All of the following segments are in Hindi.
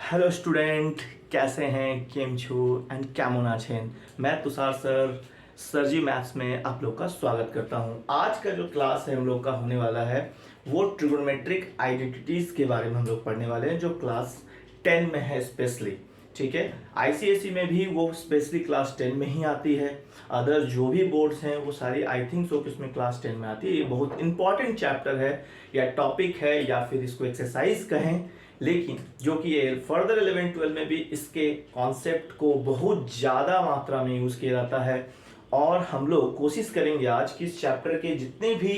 हेलो स्टूडेंट, कैसे हैं? केम छू एंड कैमोन आछेन। मैं तुषार सर जी मैथ्स में आप लोग का स्वागत करता हूं। आज का जो क्लास है हम लोग का होने वाला है वो ट्रिगोनोमेट्रिक आइडेंटिटीज के बारे में हम लोग पढ़ने वाले हैं, जो क्लास 10 में है स्पेशली। ठीक है, आईसीएसई में भी वो स्पेशली क्लास 10 में ही आती है। अदर जो भी बोर्ड्स हैं वो सारी आई थिंक सो कि उसमें क्लास 10 में आती है। ये बहुत इंपॉर्टेंट चैप्टर है या टॉपिक है या फिर इसको एक्सरसाइज कहें, लेकिन जो कि ये फर्दर 11-12 में भी इसके कॉन्सेप्ट को बहुत ज़्यादा मात्रा में यूज़ किया जाता है। और हम लोग कोशिश करेंगे आज कि इस चैप्टर के जितने भी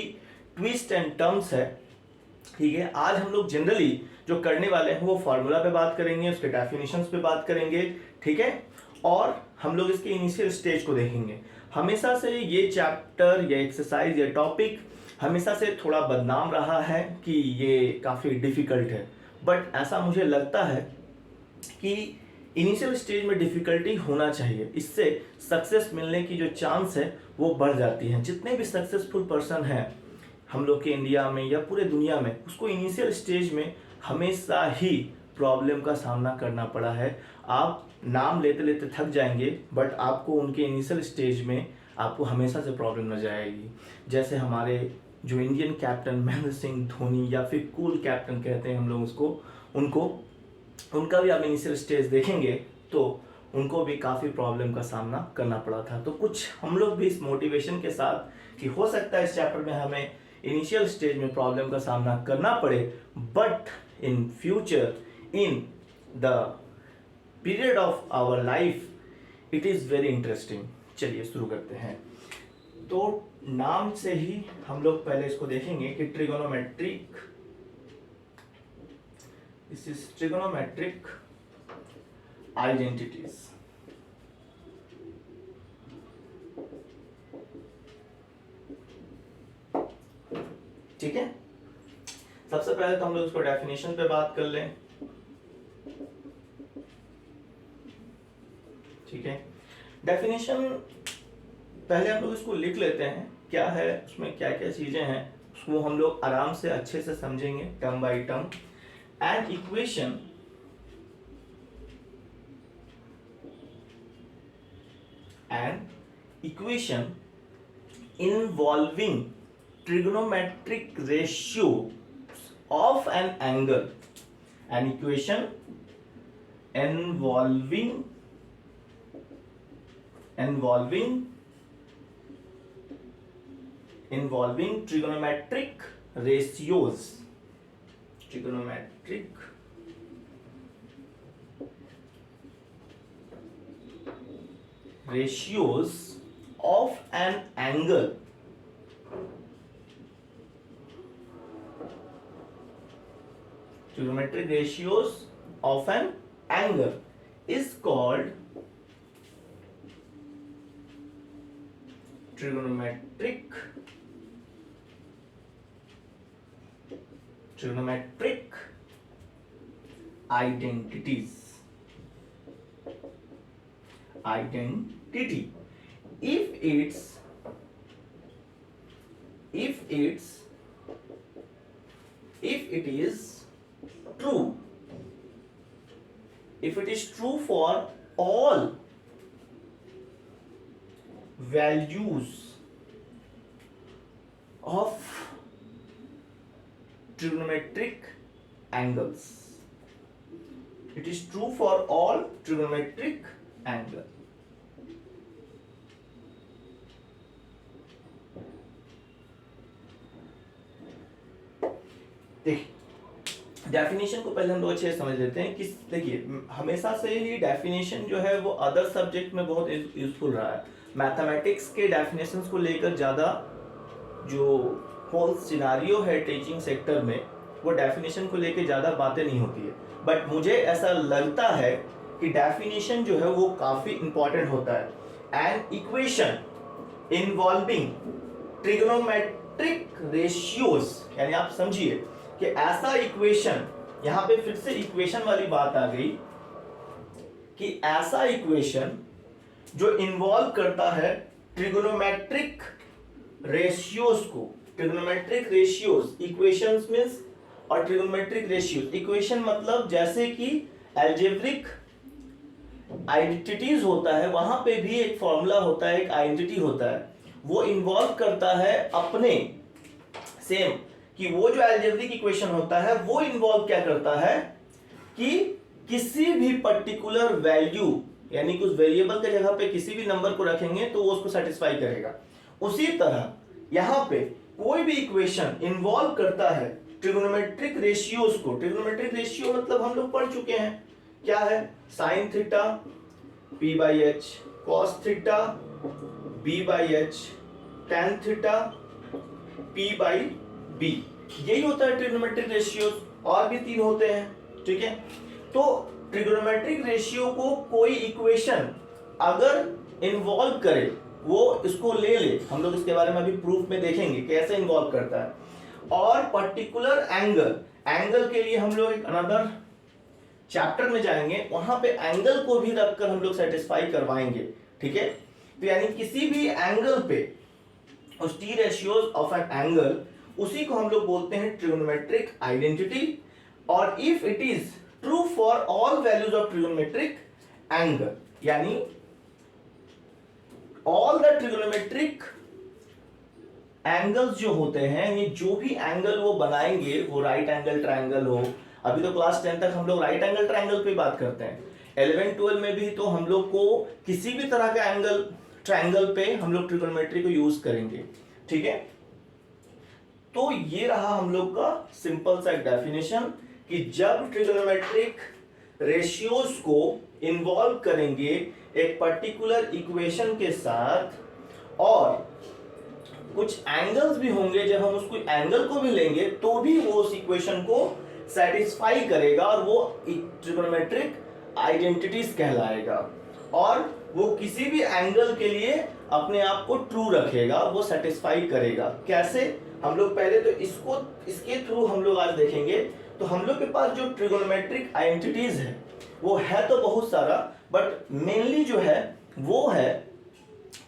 ट्विस्ट एंड टर्म्स है, ठीक है, आज हम लोग जनरली जो करने वाले हैं वो फार्मूला पे बात करेंगे, उसके डेफिनेशंस पे बात करेंगे, ठीक है, और हम लोग इसके इनिशियल स्टेज को देखेंगे। हमेशा से ये चैप्टर या एक्सरसाइज या टॉपिक हमेशा से थोड़ा बदनाम रहा है कि ये काफ़ी डिफिकल्ट है, बट ऐसा मुझे लगता है कि इनिशियल स्टेज में डिफिकल्टी होना चाहिए। इससे सक्सेस मिलने की जो चांस है वो बढ़ जाती है। जितने भी सक्सेसफुल पर्सन हैं हम लोग के इंडिया में या पूरे दुनिया में, उसको इनिशियल स्टेज में हमेशा ही प्रॉब्लम का सामना करना पड़ा है। आप नाम लेते लेते थक जाएंगे, बट आपको उनके इनिशियल स्टेज में आपको हमेशा से प्रॉब्लम नजर आएगी। जैसे हमारे जो इंडियन कैप्टन महेंद्र सिंह धोनी, या फिर कूल कैप्टन कहते हैं हम लोग उसको, उनका भी आप इनिशियल स्टेज देखेंगे तो उनको भी काफ़ी प्रॉब्लम का सामना करना पड़ा था। तो कुछ हम लोग भी इस मोटिवेशन के साथ कि हो सकता है इस चैप्टर में हमें इनिशियल स्टेज में प्रॉब्लम का सामना करना पड़े, but in future, in the period of our life, it is very interesting. चलिए शुरू करते हैं। तो नाम से ही हम लोग पहले इसको देखेंगे कि trigonometric, this is trigonometric identities. ठीक है, सबसे पहले तो हम लोग इसको डेफिनेशन पे बात कर लें। ठीक है, डेफिनेशन पहले हम लोग इसको लिख लेते हैं, क्या है उसमें, क्या क्या चीजें हैं उसको हम लोग आराम से अच्छे से समझेंगे term by term. An equation involving trigonometric ratios of an angle, an equation involving trigonometric ratios of an angle trigonometric ratios of an angle is called trigonometric identity. If it is true, if it is true for all values of trigonometric angles, it is true for all trigonometric angles. देखिए, डेफिनेशन को पहले हम लोग अच्छे से समझ लेते हैं कि देखिए, हमेशा से ही डेफिनेशन जो है वो अदर सब्जेक्ट में बहुत यूजफुल रहा है। मैथमेटिक्स के डेफिनेशंस को लेकर ज़्यादा जो होल सिनारियो है टीचिंग सेक्टर में, वो डेफिनेशन को लेकर ज़्यादा बातें नहीं होती है, बट मुझे ऐसा लगता है कि डेफिनेशन जो है वो काफ़ी इंपॉर्टेंट होता है। An equation involving trigonometric ratios, यानी आप समझिए कि ऐसा इक्वेशन, यहां पे फिर से इक्वेशन वाली बात आ गई कि ऐसा इक्वेशन जो इन्वॉल्व करता है ट्रिगोनोमेट्रिक रेशियोज को। ट्रिगोनोमेट्रिक रेशियोज, इक्वेशंस मींस, और ट्रिगोनोमेट्रिक रेशियोज, इक्वेशन मतलब जैसे कि एल्जेब्रिक आइडेंटिटीज होता है वहां पे भी एक फॉर्मूला होता है, एक आइडेंटिटी होता है, वो इन्वॉल्व करता है अपने सेम कि वो जो एल्जेब्रिक इक्वेशन होता है वो इन्वॉल्व क्या करता है कि किसी भी पर्टिकुलर वैल्यू यानी कुछ वेरिएबल के जगह पे किसी भी नंबर को रखेंगे तो वो उसको सेटिस्फाई करेगा। उसी तरह यहां पे कोई भी इक्वेशन इन्वॉल्व करता है ट्रिग्नोमेट्रिक रेशियोज को। ट्रिग्नोमेट्रिक रेशियो मतलब हम लोग पढ़ चुके हैं क्या है, sine theta P by H, cos theta B by H, tan theta P by B, यही होता है ट्रिग्नोमेट्रिक रेशियो। और भी तीन होते हैं, ठीक है। तो ट्रिग्नोमेट्रिक रेशियो को कोई इक्वेशन अगर इन्वॉल्व करे, वो इसको ले ले, हम लोग इसके बारे में अभी प्रूफ में देखेंगे कैसे इन्वॉल्व करता है। और पर्टिकुलर एंगल के लिए हम लोग एक अनदर चैप्टर में जाएंगे, वहां पे एंगल को भी रखकर हम लोग सेटिस्फाई करवाएंगे, ठीक है। तो यानी किसी भी एंगल पे उस T ratios of an angle, उसी को हम लोग बोलते हैं ट्रिग्नोमेट्रिक आइडेंटिटी। और if it is true for all values of trigonometric angle, यानी ऑल द ट्रिग्नोमेट्रिक एंगल्स जो होते हैं, ये जो भी एंगल वो बनाएंगे, वो राइट एंगल ट्रायंगल हो, अभी तो क्लास 10 तक हम लोग राइट एंगल ट्रायंगल पे बात करते हैं, 11-12 में भी तो हम लोग को किसी भी तरह का एंगल ट्रायंगल पे हम लोग ट्रिग्नोमेट्री को यूज करेंगे, ठीक है। तो ये रहा हम लोग का सिंपल सा डेफिनेशन कि जब ट्रिग्नोमेट्रिक रेशियोज को इन्वॉल्व करेंगे एक पर्टिकुलर इक्वेशन के साथ और कुछ एंगल्स भी होंगे, जब हम उसको एंगल को भी लेंगे तो भी वो उस इक्वेशन को सेटिस्फाई करेगा और वो ट्रिग्नोमेट्रिक आइडेंटिटीज कहलाएगा। और वो किसी भी एंगल के लिए अपने आप को ट्रू रखेगा, वो सेटिस्फाई करेगा। कैसे, हम लोग पहले तो इसके थ्रू हम लोग आज देखेंगे। तो हम लोग के पास जो ट्रिगोनोमेट्रिक आइडेंटिटीज है वो है तो बहुत सारा, बट मेनली जो है वो है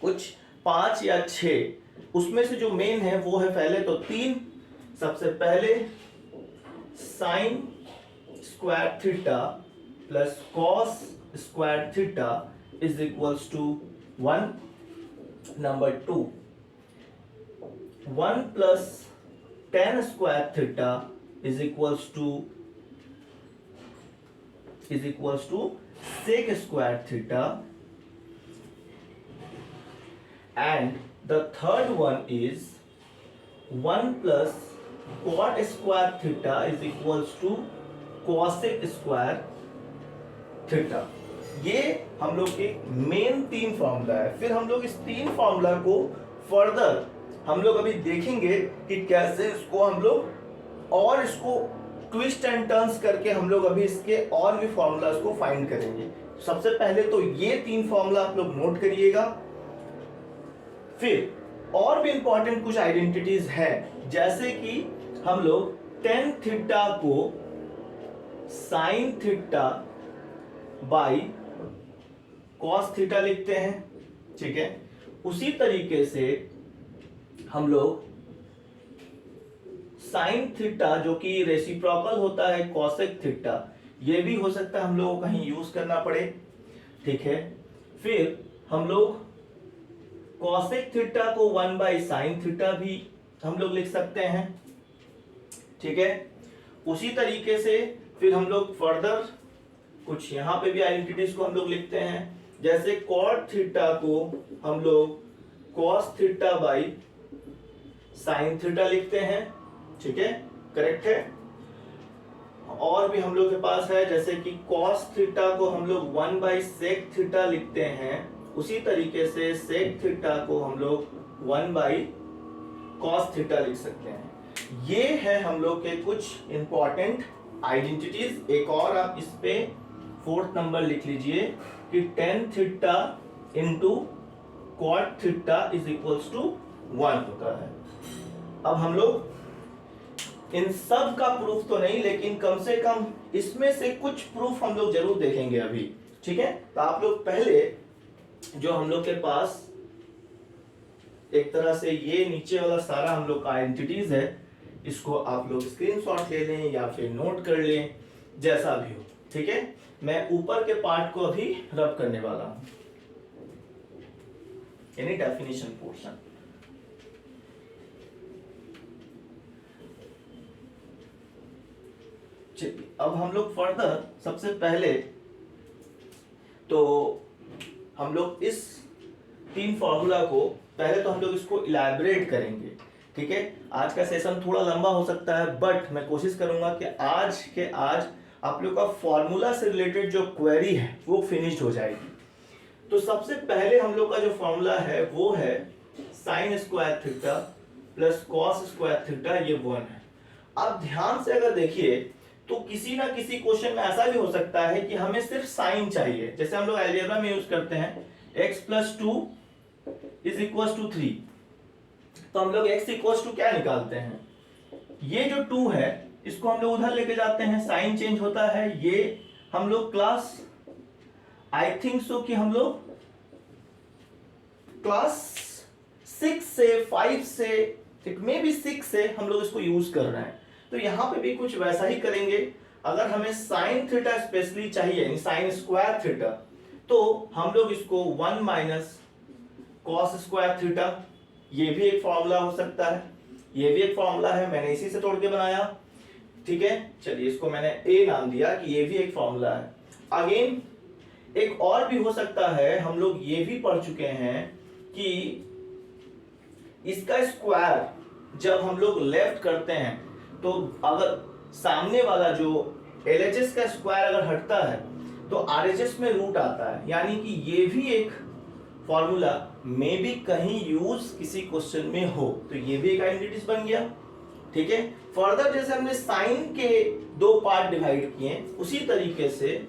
कुछ 5 या 6। उसमें से जो मेन है वो है पहले तो 3। सबसे पहले sine square theta plus cos square theta is equals to 1। Number 2 1 plus tan square theta is equals to sec square theta, and the third one is 1 plus cot square theta is equals to cosec square theta। ये हम लोग के मेन 3 फॉर्मूला है। फिर हम लोग इस 3 फॉर्मूला को फर्दर हम लोग अभी देखेंगे कि कैसे इसको हम लोग और इसको ट्विस्ट एंड टर्न्स करके हम लोग अभी इसके और भी फॉर्मूलाज को फाइंड करेंगे। सबसे पहले तो ये 3 फॉर्मूला आप लोग नोट करिएगा। फिर और भी इंपॉर्टेंट कुछ आइडेंटिटीज हैं, जैसे कि हम लोग tan थीटा को sign theta by cos theta लिखते हैं, ठीक है। उसी तरीके से हम लोग साइन थीटा जो कि रेसिप्रोकल होता है कॉसेक थीटा, ये भी हो सकता है हम लोगों को कहीं यूज करना पड़े, ठीक है। फिर हम लोग कॉसेक थीटा को 1 बाई साइन थीटा भी हम लोग लिख सकते हैं, ठीक है। उसी तरीके से फिर हम लोग फर्दर कुछ यहाँ पे भी आइडेंटिटीज को हम लोग लिखते हैं, जैसे कॉट थीटा को हम लोग cos theta by sine theta लिखते हैं, ठीक है, करेक्ट है। और भी हम लोग के पास है, जैसे कि cos थीटा को हम लोग 1 बाई सेक थीटा लिखते हैं, उसी तरीके से सेक थीटा को हम लोग 1 बाई cos थीटा लिख सकते हैं। ये है हम लोग के कुछ इंपॉर्टेंट आइडेंटिटीज। एक और आप इस पे 4th नंबर लिख लीजिए कि tan theta into cot theta is equals to 1 होता है। अब हम लोग इन सब का प्रूफ तो नहीं, लेकिन कम से कम इसमें से कुछ प्रूफ हम लोग जरूर देखेंगे अभी, ठीक है। तो आप लोग पहले जो हम लोग के पास एक तरह से ये नीचे वाला सारा हम लोग का आइडेंटिटीज है, इसको आप लोग स्क्रीनशॉट ले लें या फिर नोट कर लें, जैसा भी हो, ठीक है, मैं ऊपर के पार्ट को अभी रब करने वाला हूं, यानी डेफिनेशन पोर्शन। चलिए अब हम लोग फर्दर, सबसे पहले तो हम लोग इस 3 फॉर्मूला को पहले तो हम लोग इसको इलैबोरेट करेंगे। ठीक है, आज का सेशन थोड़ा लंबा हो सकता है, बट मैं कोशिश करूंगा कि आज आप लोग का फॉर्मूला से रिलेटेड जो क्वेरी है वो फिनिश्ड हो जाएगी। तो सबसे पहले हम लोग का जो फॉर्मूला है वो है sign square theta plus cos square theta, ये 1 है। अब ध्यान से अगर देखिए तो किसी ना किसी क्वेश्चन में ऐसा भी हो सकता है कि हमें सिर्फ साइन चाहिए, जैसे हम लोग अलजेब्रा में यूज करते हैं x + 2 = 3, तो हम लोग x = क्या निकालते हैं, ये जो 2 है इसको हम लोग उधर लेके जाते हैं, साइन चेंज होता है। ये हम लोग क्लास, आई थिंक सो कि हम लोग क्लास 6 से 5 से, मे बी 6 से हम लोग इसको यूज कर रहे हैं। तो यहां पे भी कुछ वैसा ही करेंगे। अगर हमें साइन थीटा स्पेशली चाहिए, यानी साइन स्क्वायर थीटा, तो हम लोग इसको 1 - कॉस स्क्वायर थीटा, ये भी एक फॉर्मूला हो सकता है, ये भी एक फॉर्मूला है, मैंने इसी से तोड़ के बनाया। ठीक है, चलिए इसको मैंने ए नाम दिया कि ये भी एक फॉर्मूला है। अगेन एक और भी हो सकता है, हम लोग ये भी पढ़ चुके हैं कि इसका स्क्वायर जब हम लोग लेफ्ट करते हैं तो अगर सामने वाला जो LHS का स्क्वायर अगर हटता है तो RHS में रूट आता है, यानी कि ये भी एक फॉर्मूला में भी कहीं यूज किसी क्वेश्चन में हो, तो ये भी एक आइडेंटिटी बन गया। ठीक है, फर्दर जैसे हमने साइन के 2 पार्ट डिवाइड किए, उसी तरीके से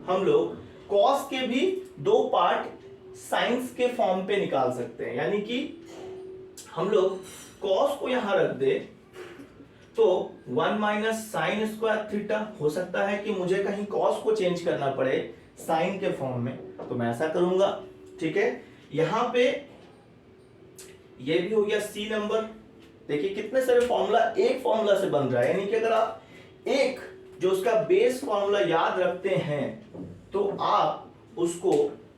हम लोग कॉस के भी 2 पार्ट साइंस के फॉर्म पे निकाल सकते हैं, यानी कि हम लोग कॉस को यहां रख दे तो 1 - साइन स्क्वायर थीटा, हो सकता है कि मुझे कहीं कॉस को चेंज करना पड़े साइन के फॉर्म में, तो मैं ऐसा करूंगा। ठीक है, यहां पे ये भी हो गया C नंबर। देखिए कितने सारे फॉर्मूला एक फॉर्मूला से बन रहा है, यानी कि अगर आप एक जो उसका बेस फॉर्मूला याद रखते हैं तो आप उसको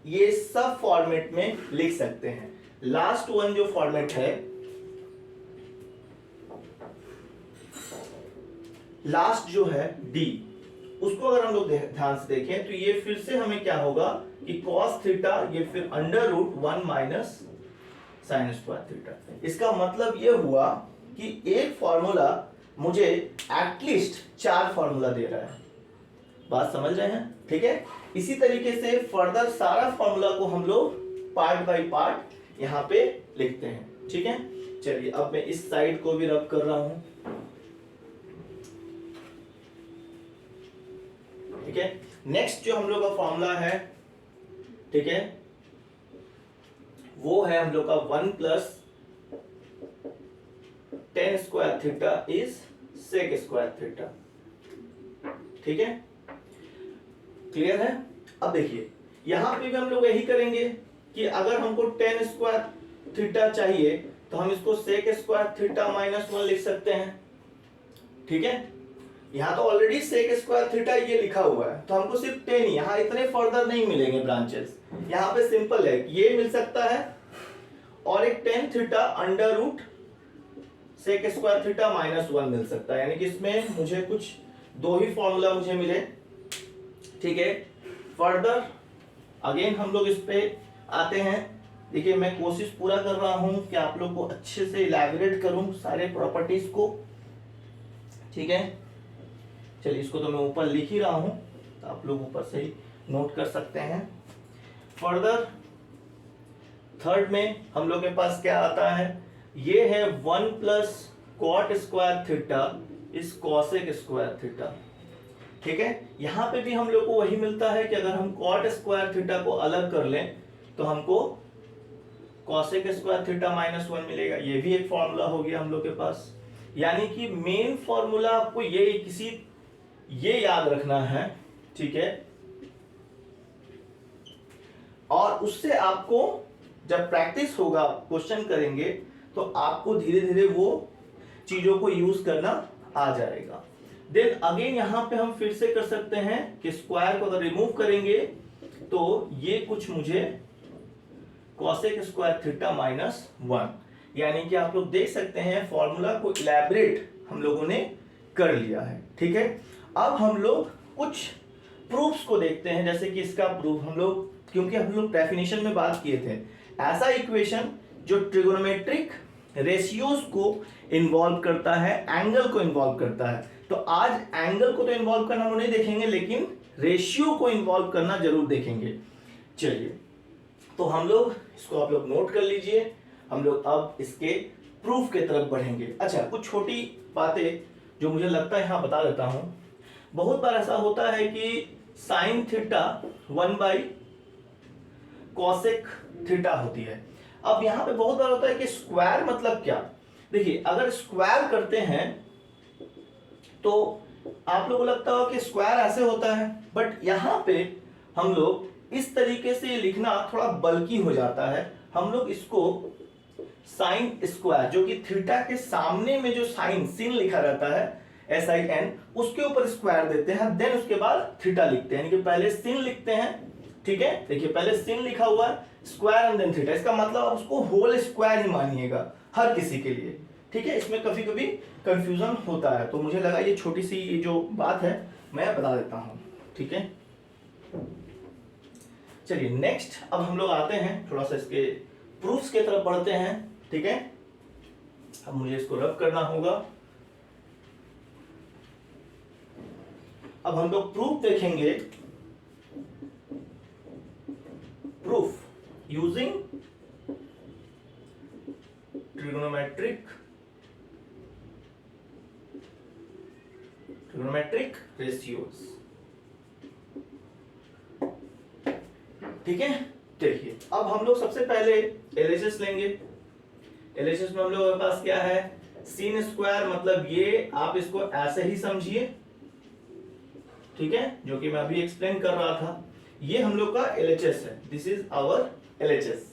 ये सब फॉर्मेट में लिख सकते हैं। लास्ट वन जो फॉर्मेट है, लास्ट जो है D, उसको अगर हम लोग ध्यान से देखें तो ये फिर से हमें क्या होगा कि cos थीटा, ये फिर √1 - साइन स्क्वायर थीटा। इसका मतलब ये हुआ कि एक फॉर्मूला मुझे एटलीस्ट 4 फॉर्मूला दे रहा है। बात समझ रहे हैं? ठीक है, इसी तरीके से फर्दर सारा फॉर्मूला को हम लोग पार्ट बाय पार्ट यहां पे लिखते हैं। ठीक है, चलिए अब मैं इस साइड को भी रब कर रहा हूं। ठीक है, नेक्स्ट जो हम लोग का फॉर्मूला है, ठीक है, वो है हम लोग का 1 + tan square theta is sec square theta. ठीक है, क्लियर है? अब देखिए यहां पे भी हम लोग यही करेंगे कि अगर हमको tan स्क्वायर थीटा चाहिए तो हम इसको sec स्क्वायर थीटा -1 लिख सकते हैं। ठीक है, यहाँ तो ऑलरेडी sec स्क्वायर थीटा ये लिखा हुआ है, तो हमको सिर्फ tan ही, यहाँ इतने फर्दर नहीं मिलेंगे ब्रांचेस, यहाँ पे सिंपल है, ये मिल सकता है और एक tan theta √sec square theta -1 मिल सकता है, यानी कि इसमें मुझे कुछ 2 ही फॉर्मूला मुझे मिले। ठीक है, फर्दर अगेन हम लोग इस पे आते हैं। देखिए मैं कोशिश पूरा कर रहा हूं कि आप लोग को अच्छे से इलैबोरेट करूं सारे प्रॉपर्टीज को। ठीक है, चलिए इसको तो मैं ऊपर लिख ही रहा हूं, तो आप लोग ऊपर से ही नोट कर सकते हैं। फर्दर थर्ड में हम लोग के पास क्या आता है, ये है 1 + cot square theta is cosec square theta. ठीक है, यहां पे भी हम लोग को वही मिलता है कि अगर हम cot स्क्वायर थीटा को अलग कर लें तो हमको cosec स्क्वायर थीटा -1 मिलेगा। ये भी एक फॉर्मूला हो गया हम लोग के पास, यानी कि मेन फॉर्मूला आपको ये याद रखना है। ठीक है, और उससे आपको जब प्रैक्टिस होगा, क्वेश्चन करेंगे तो आपको धीरे धीरे वो चीजों को यूज करना आ जाएगा। देन अगेन यहाँ पे हम फिर से कर सकते हैं कि स्क्वायर को अगर रिमूव करेंगे तो ये कुछ मुझे कॉसेक स्क्वायर थीटा माइनस 1, यानी कि आप लोग देख सकते हैं फॉर्मूला को इलैबोरेट हम लोगों ने कर लिया है। ठीक है, अब हम लोग कुछ प्रूफ्स को देखते हैं, जैसे कि इसका प्रूफ हम लोग, क्योंकि हम लोग डेफिनेशन में बात किए थे, ऐसा इक्वेशन जो ट्रिगोनोमेट्रिक रेशियोज को इन्वॉल्व करता है, एंगल को इन्वॉल्व करता है। तो आज एंगल को तो इन्वॉल्व करना हम नहीं देखेंगे, लेकिन रेशियो को इन्वॉल्व करना जरूर देखेंगे। चलिए, तो हम लोग इसको आप लोग नोट कर लीजिए, हम लोग अब इसके प्रूफ के तरफ बढ़ेंगे। अच्छा, कुछ छोटी बातें जो मुझे लगता है यहाँ बता देता हूँ। बहुत बार ऐसा होता है कि साइन थीटा 1 कॉसेक थीटा होती है। अब यहाँ पे बहुत बार होता है कि स्क्वायर मतलब क्या। देखिए, अगर स्क्वायर करते हैं तो आप लोगों को लगता हो कि स्क्वायर ऐसे होता है, बट यहाँ पे हम लोग इस तरीके से लिखना थोड़ा बल्कि हो जाता है। हम लोग इसको साइन स्क्वायर, जो कि थीटा के सामने में जो साइन सिन लिखा रहता है SIN, उसके ऊपर स्क्वायर देते हैं, देन उसके बाद थीटा लिखते हैं, यानी कि पहले सिन लिखते हैं। ठीक है, देखिए पहले सिन लिखा हुआ है, स्क्वायर एंड देन थीटा। इसका मतलब आप उसको होल स्क्वायर ही मानिएगा हर किसी के लिए। ठीक है, इसमें कभी कभी कंफ्यूजन होता है, तो मुझे लगा ये छोटी सी ये जो बात है मैं बता देता हूँ। ठीक है, चलिए नेक्स्ट अब हम लोग आते हैं, थोड़ा सा इसके प्रूफ्स के तरफ बढ़ते हैं। ठीक है, अब मुझे इसको रब करना होगा। अब हम लोग प्रूफ देखेंगे, प्रूफ यूजिंग ट्रिगोनोमेट्रिक रेशियोज। ठीक है, देखिए अब हम लोग सबसे पहले एलएचएस लेंगे। एलएचएस में हम लोग के पास क्या है, sin स्क्वायर, मतलब ये आप इसको ऐसे ही समझिए। ठीक है, जो कि मैं अभी एक्सप्लेन कर रहा था, ये हम लोग का एलएचएस है, this is our LHS.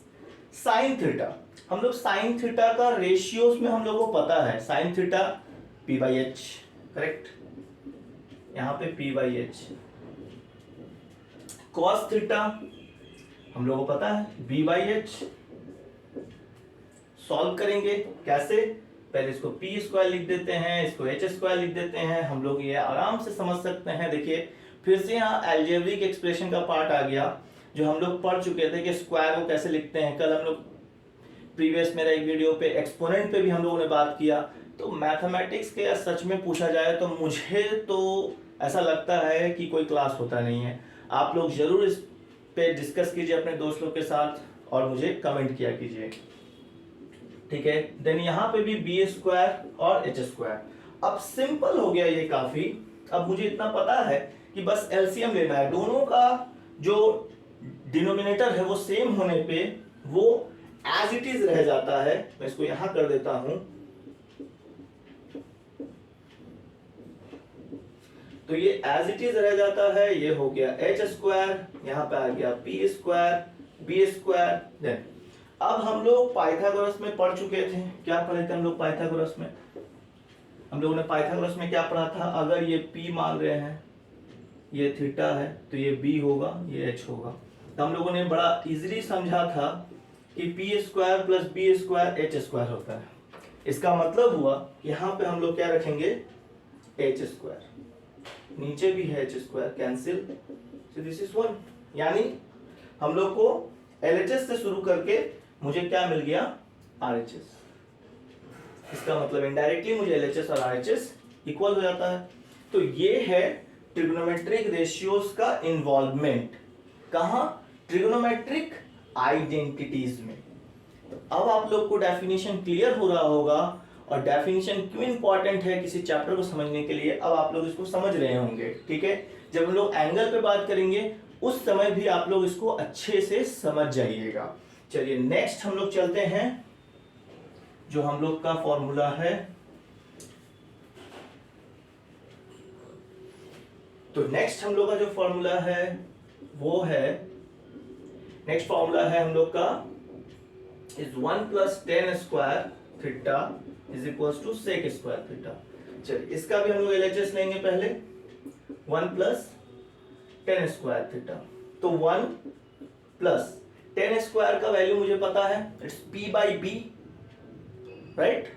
Sine theta, हम लोग साइन थीटा का रेशियोज में हम लोग को पता है, साइन थीटा p/h, करेक्ट, यहाँ पे p/h। कॉस थीटा हम लोगों को पता है b/h। सॉल्व करेंगे कैसे, पहले इसको p स्क्वायर लिख देते हैं, इसको h स्क्वायर लिख देते हैं, हम लोग ये आराम से समझ सकते हैं। देखिए फिर से यहाँ अलजेब्रिक एक्सप्रेशन का पार्ट आ गया, जो हम लोग पढ़ चुके थे कि स्क्वायर को कैसे लिखते हैं। कल हम लोग प्रीवियस मेरा एक वीडियो पे एक्सपोनेंट पे भी हम लोगों ने बात किया। तो मैथमेटिक्स के सच में पूछा जाए तो मुझे तो ऐसा लगता है कि कोई क्लास होता नहीं है। आप लोग जरूर इस पे डिस्कस कीजिए अपने दोस्त लोग के साथ और मुझे कमेंट किया कीजिए। ठीक है, देन यहाँ पे भी बी स्क्वायर और एच स्क्वायर। अब सिंपल हो गया ये काफी। अब मुझे इतना पता है कि बस एलसीएम लेना है, दोनों का जो डिनोमिनेटर है वो सेम होने पे वो एज इट इज रह जाता है। मैं इसको यहां कर देता हूं, तो ये एज इट इज रह जाता है। ये हो गया एच स्क्वायर, यहाँ पे आ गया p square, b square. Then अब हम लोग पाइथागोरस में पढ़ चुके थे, क्या पढ़े थे हम लोग पाइथागोरस में? हम लोगों ने पाइथागोरस में क्या पढ़ा था, अगर ये p मान रहे हैं, ये थीटा है, तो ये b होगा, ये h होगा। तो हम लोगों ने बड़ा इजीली समझा था कि p square plus b square h square होता है। इसका मतलब हुआ यहाँ पे हम लोग क्या रखेंगे, एच स्क्वायर, नीचे भी है h square, cancel, so this is 1। यानी हम लोग को एलएचएस से शुरू करके मुझे क्या मिल गया, आरएचएस। इसका मतलब इनडायरेक्टली मुझे एलएचएस और आरएचएस इक्वल हो जाता है। तो ये है ट्रिग्नोमेट्रिक रेशियोज का इन्वॉल्वमेंट। कहाँ, ट्रिग्नोमेट्रिक आइडेंटिटीज में। तो अब आप लोग को डेफिनेशन क्लियर हो रहा होगा, और डेफिनेशन क्यों इंपॉर्टेंट है किसी चैप्टर को समझने के लिए, अब आप लोग इसको समझ रहे होंगे। ठीक है, जब हम लोग एंगल पे बात करेंगे उस समय भी आप लोग इसको अच्छे से समझ जाइएगा। चलिए नेक्स्ट हम लोग चलते हैं, जो हम लोग का फॉर्मूला है। तो नेक्स्ट हम लोग का जो फॉर्मूला है वो है, नेक्स्ट फॉर्मूला है हम लोग का is 1 + tan² theta is equals to sec² theta. चलिए इसका भी हम लोग LHS लेंगे पहले, 1 प्लस टेन स्क्वायर थीटा। तो 1 प्लस टेन स्क्वायर का वैल्यू मुझे पता है, इट्स P/B, राइट।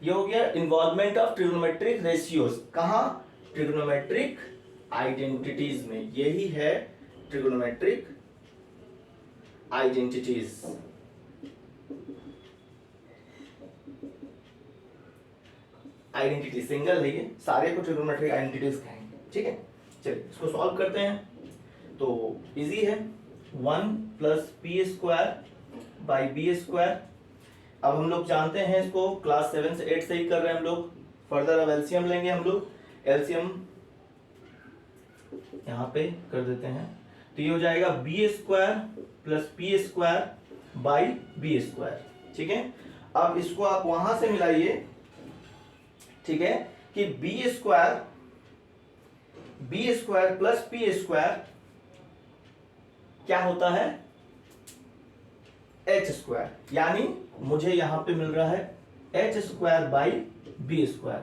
ये हो गया इन्वॉल्वमेंट ऑफ ट्रिग्नोमेट्रिक रेशियोज। कहां? ट्रिग्नोमेट्रिक आइडेंटिटीज में। यही है ट्रिग्नोमेट्रिक आइडेंटिटीज। आइडेंटिटी सिंगल है, ये सारे को ट्रिग्नोमेट्रिक आइडेंटिटीज कहेंगे, ठीक है। चलिए इसको सॉल्व करते हैं। तो इजी है, 1 plus p square by b square. अब हम लोग जानते हैं इसको, क्लास 7 से 8 से ही कर रहे हैं हम लोग। फर्दर अब एलसीएम लेंगे हम लोग। एलसीएम यहाँ पे कर देते हैं, तो ये हो जाएगा b square plus p square by b square, ठीक है। अब इसको आप वहां से मिलाइए, ठीक है, कि b square plus p square क्या होता है? H square. यानी मुझे यहां पे मिल रहा है h square by b square.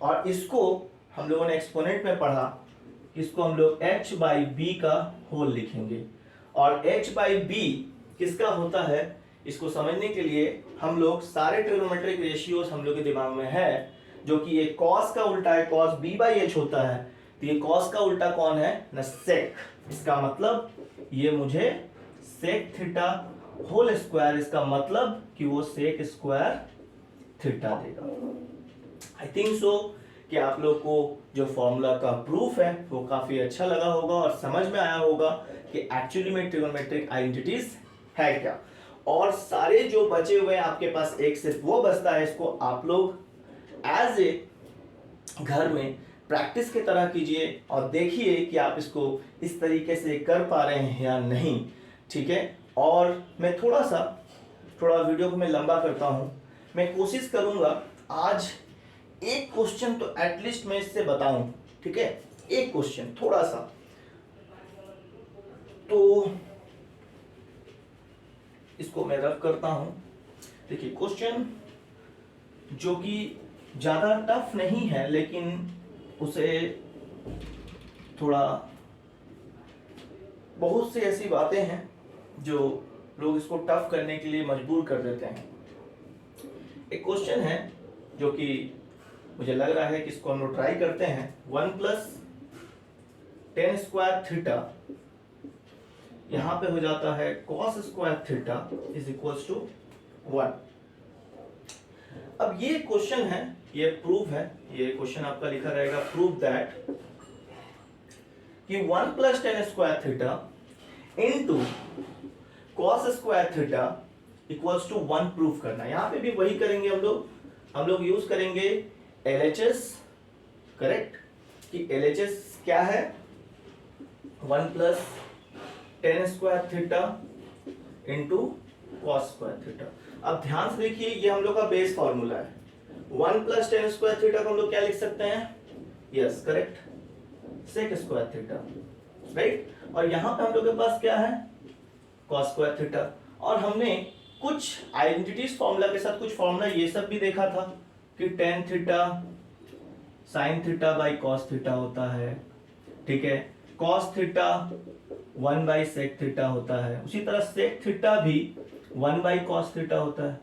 और इसको हम लोगों ने एक्सपोनेंट में पढ़ा, इसको हम लोग एच बाई बी का होल लिखेंगे। और एच बाई बी किसका होता है, इसको समझने के लिए हम लोग सारे ट्रिग्नोमेट्रिक रेशियोज हम लोग के दिमाग में है, जो कि ये कॉस का उल्टा है, कॉस बी बाई एच होता है। तो ये कॉस का उल्टा कौन है? न सेक। इसका मतलब ये मुझे सेक थीटा होल स्क्वायर, इसका मतलब कि वो सेक स्क्वायर थीटा देगा। आई थिंक सो कि आप लोग को जो फॉर्मूला का प्रूफ है वो काफी अच्छा लगा होगा और समझ में आया होगा कि एक्चुअली में ट्रिग्नोमेट्रिक आइडेंटिटीज है क्या। और सारे जो बचे हुए हैं आपके पास, एक सिर्फ वो बचता है। इसको आप लोग एज ए घर में प्रैक्टिस की तरह कीजिए और देखिए कि आप इसको इस तरीके से कर पा रहे हैं या नहीं, ठीक है। और मैं थोड़ा वीडियो को मैं लंबा करता हूं। मैं कोशिश करूंगा आज एक क्वेश्चन तो एटलीस्ट मैं इससे बताऊं, ठीक है। एक क्वेश्चन थोड़ा सा, तो इसको मैं रफ करता हूं। देखिए क्वेश्चन जो कि ज्यादा टफ नहीं है, लेकिन उसे थोड़ा, बहुत सी ऐसी बातें हैं जो लोग इसको टफ करने के लिए मजबूर कर देते हैं। एक क्वेश्चन है जो कि मुझे लग रहा है कि इसको हम लोग ट्राई करते हैं। 1 प्लस टेन स्क्वायर थीटा, यहां पे हो जाता है cos square theta is equals to 1। अब ये क्वेश्चन है, ये प्रूफ है, ये क्वेश्चन आपका लिखा रहेगा प्रूफ दैट कि 1 plus tan square theta into cos square theta equals to 1 proof करना। यहां पे भी वही करेंगे हम लोग यूज करेंगे LHS, करेक्ट। कि LHS क्या है? 1 plus tan square theta into cos square theta. अब ध्यान से देखिए, ये हम लोग का बेस फॉर्मूला है। 1 प्लस टेन स्क्वायर थीटा को हम लोग क्या लिख सकते हैं? Yes correct, sec square theta, right. और यहां पे हम लोग के पास क्या है? Cos square theta. और हमने कुछ आइडेंटिटीज फॉर्मूला के साथ कुछ फॉर्मूला ये सब भी देखा था कि tan theta sine theta by cos theta होता है, ठीक है। Cos theta 1 by sec theta होता है, उसी तरह सेक थीटा भी 1 बाई कॉस थीटा होता है।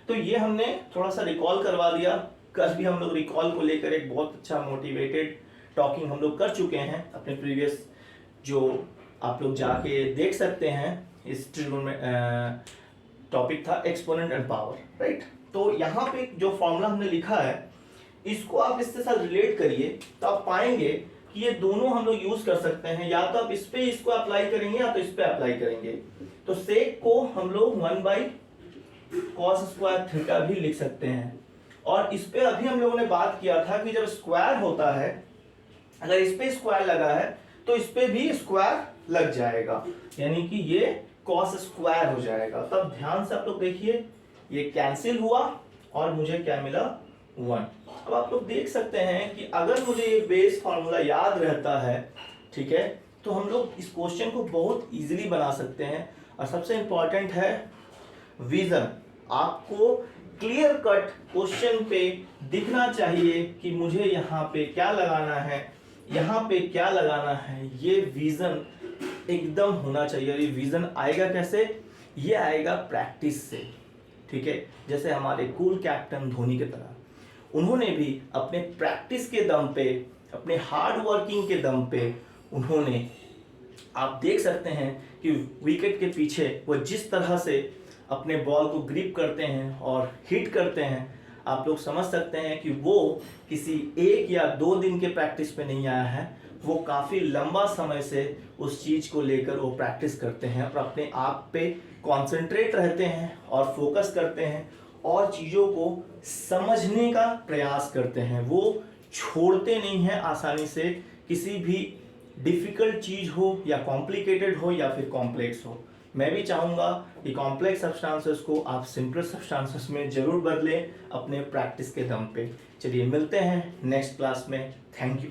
तो ये हमने थोड़ा सा रिकॉल करवा दिया। कल भी हम लोग रिकॉल को लेकर एक बहुत अच्छा मोटिवेटेड टॉकिंग हम लोग कर चुके हैं अपने प्रीवियस, जो आप लोग जाके देख सकते हैं। इस टॉपिक था एक्सपोनेंट एंड पावर, राइट। तो यहाँ पे जो फॉर्मूला हमने लिखा है, इसको आप इसके साथ रिलेट करिए तो आप पाएंगे कि ये दोनों हम लोग यूज कर सकते हैं। या तो आप इस पे इसको अप्लाई करेंगे या तो इस पे अप्लाई करेंगे। तो सेक को हम लोग 1 बाई कॉस स्क्वायर थीटा भी लिख सकते हैं। और इस पे अभी हम लोगों ने बात किया था कि जब स्क्वायर होता है, अगर इस पे स्क्वायर लगा है तो इस पे भी स्क्वायर लग जाएगा, यानी कि ये कॉस स्क्वायर हो जाएगा। तब ध्यान से आप लोग देखिए, ये कैंसिल हुआ और मुझे क्या मिला? 1। अब आप लोग देख सकते हैं कि अगर मुझे ये बेस फॉर्मूला याद रहता है, ठीक है, तो हम लोग इस क्वेश्चन को बहुत इजीली बना सकते हैं। और सबसे इंपॉर्टेंट है विजन। आपको क्लियर कट क्वेश्चन पे दिखना चाहिए कि मुझे यहाँ पे क्या लगाना है, यहाँ पे क्या लगाना है। ये विजन एकदम होना चाहिए। और ये विजन आएगा कैसे? ये आएगा प्रैक्टिस से, ठीक है। जैसे हमारे कूल कैप्टन धोनी की तरह उन्होंने भी अपने प्रैक्टिस के दम पे, अपने हार्ड वर्किंग के दम पे उन्होंने, आप देख सकते हैं कि विकेट के पीछे वो जिस तरह से अपने बॉल को ग्रिप करते हैं और हिट करते हैं, आप लोग समझ सकते हैं कि वो किसी 1 या 2 दिन के प्रैक्टिस पे नहीं आया है। वो काफ़ी लंबा समय से उस चीज़ को लेकर वो प्रैक्टिस करते हैं और अपने आप पे कॉन्सेंट्रेट रहते हैं और फोकस करते हैं और चीज़ों को समझने का प्रयास करते हैं। वो छोड़ते नहीं हैं आसानी से, किसी भी डिफ़िकल्ट चीज़ हो या कॉम्प्लिकेटेड हो या फिर कॉम्प्लेक्स हो। मैं भी चाहूँगा कि कॉम्प्लेक्स सब्सटेंसेस को आप सिंपल सब्सटेंसेस में ज़रूर बदलें अपने प्रैक्टिस के दम पे। चलिए मिलते हैं नेक्स्ट क्लास में। Thank you.